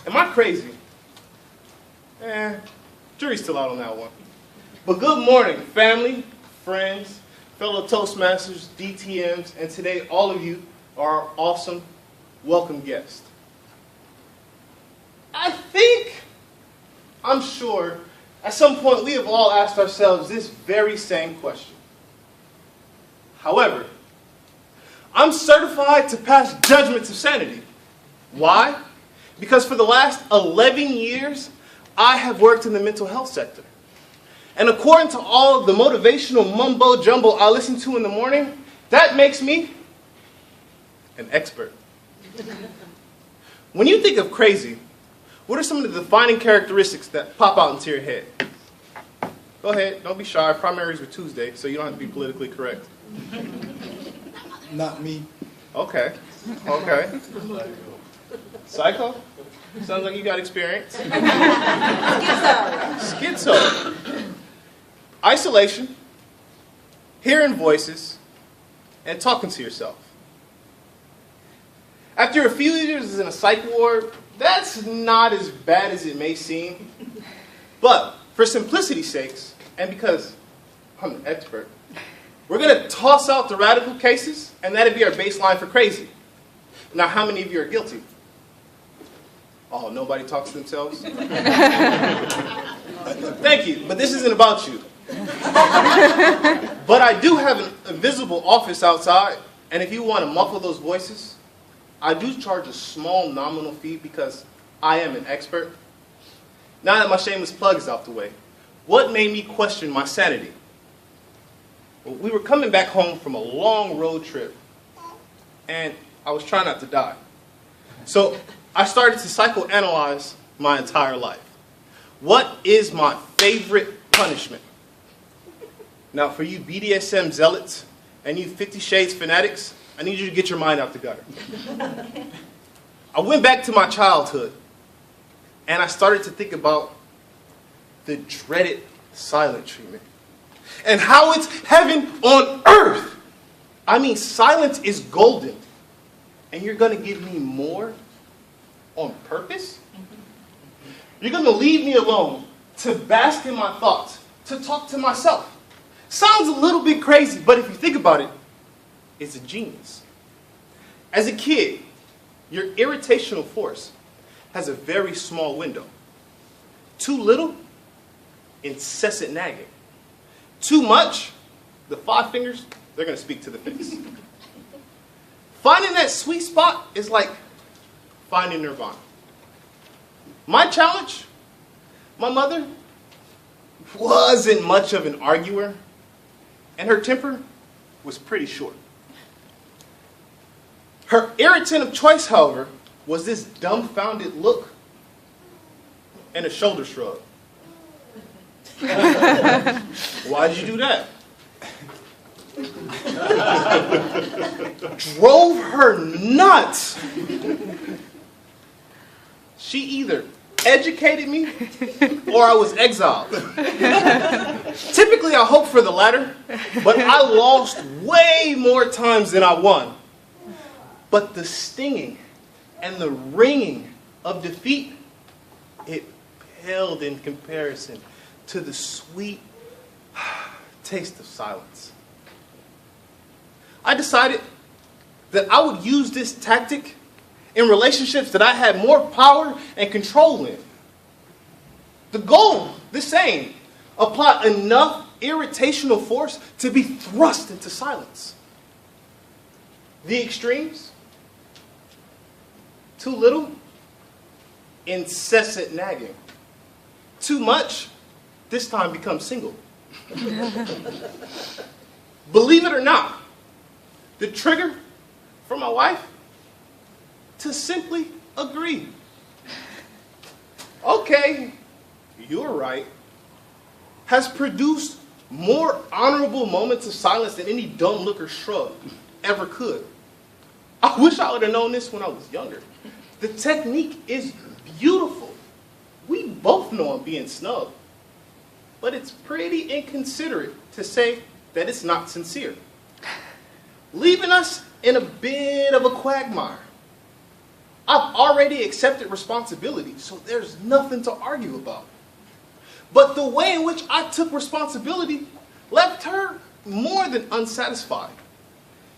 Am I crazy? Jury's still out on that one. But good morning, family, friends, fellow Toastmasters, DTMs, and today all of you are our awesome, welcome guests. I'm sure, at some point we have all asked ourselves this very same question. However, I'm certified to pass judgments of sanity. Why? Because for the last 11 years, I have worked in the mental health sector. And according to all of the motivational mumbo jumbo I listen to in the morning, that makes me an expert. When you think of crazy, what are some of the defining characteristics that pop out into your head? Go ahead, don't be shy. Primaries were Tuesday, so you don't have to be politically correct. Not me. Okay. Psycho? Sounds like you got experience. Schizo. Isolation, hearing voices, and talking to yourself. After a few years in a psych ward, that's not as bad as it may seem. But for simplicity's sakes, and because I'm an expert, we're going to toss out the radical cases, and that'll be our baseline for crazy. Now, how many of you are guilty? Oh, nobody talks to themselves? Thank you, but this isn't about you. But I do have an invisible office outside, and if you want to muffle those voices, I do charge a small nominal fee because I am an expert. Now that my shameless plug is out the way, what made me question my sanity? Well, we were coming back home from a long road trip, and I was trying not to die. So I started to psychoanalyze my entire life. What is my favorite punishment? Now, for you BDSM zealots and you 50 Shades fanatics, I need you to get your mind out the gutter. I went back to my childhood, and I started to think about the dreaded silent treatment and how it's heaven on earth. I mean, silence is golden, and you're going to give me more on purpose? You're going to leave me alone to bask in my thoughts, to talk to myself. Sounds a little bit crazy, but if you think about it, it's a genius. As a kid, your irritational force has a very small window. Too little, incessant nagging. Too much, the 5 fingers, they're going to speak to the face. Finding that sweet spot is like finding nirvana. My challenge, my mother wasn't much of an arguer, and her temper was pretty short. Her irritant of choice, however, was this dumbfounded look and a shoulder shrug. Why did you do that? Drove her nuts. She either educated me or I was exiled. Typically, I hope for the latter, but I lost way more times than I won. But the stinging and the ringing of defeat, it paled in comparison to the sweet taste of silence. I decided that I would use this tactic in relationships that I had more power and control in. The goal, the same, apply enough irritational force to be thrust into silence. The extremes, too little, incessant nagging. Too much, this time becomes single. Believe it or not, the trigger for my wife to simply agree. Okay, you're right, has produced more honorable moments of silence than any dumb look or shrug ever could. I wish I would have known this when I was younger. The technique is beautiful. We both know I'm being snubbed, but it's pretty inconsiderate to say that it's not sincere, leaving us in a bit of a quagmire. I've already accepted responsibility, so there's nothing to argue about. But the way in which I took responsibility left her more than unsatisfied.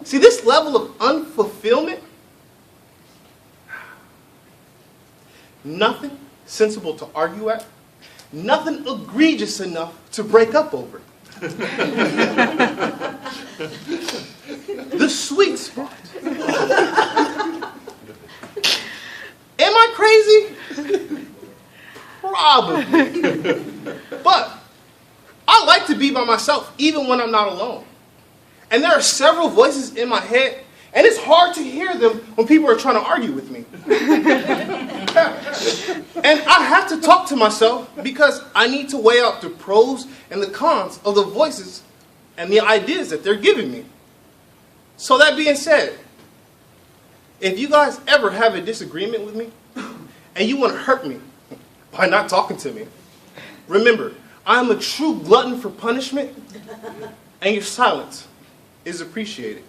See, this level of unfulfillment, nothing sensible to argue at, nothing egregious enough to break up over. The sweet spot. Am I crazy? Probably. But I like to be by myself even when I'm not alone. And there are several voices in my head, and it's hard to hear them when people are trying to argue with me. And I have to talk to myself because I need to weigh out the pros and the cons of the voices and the ideas that they're giving me. So that being said, if you guys ever have a disagreement with me and you want to hurt me by not talking to me, remember, I am a true glutton for punishment, and your silence is appreciated.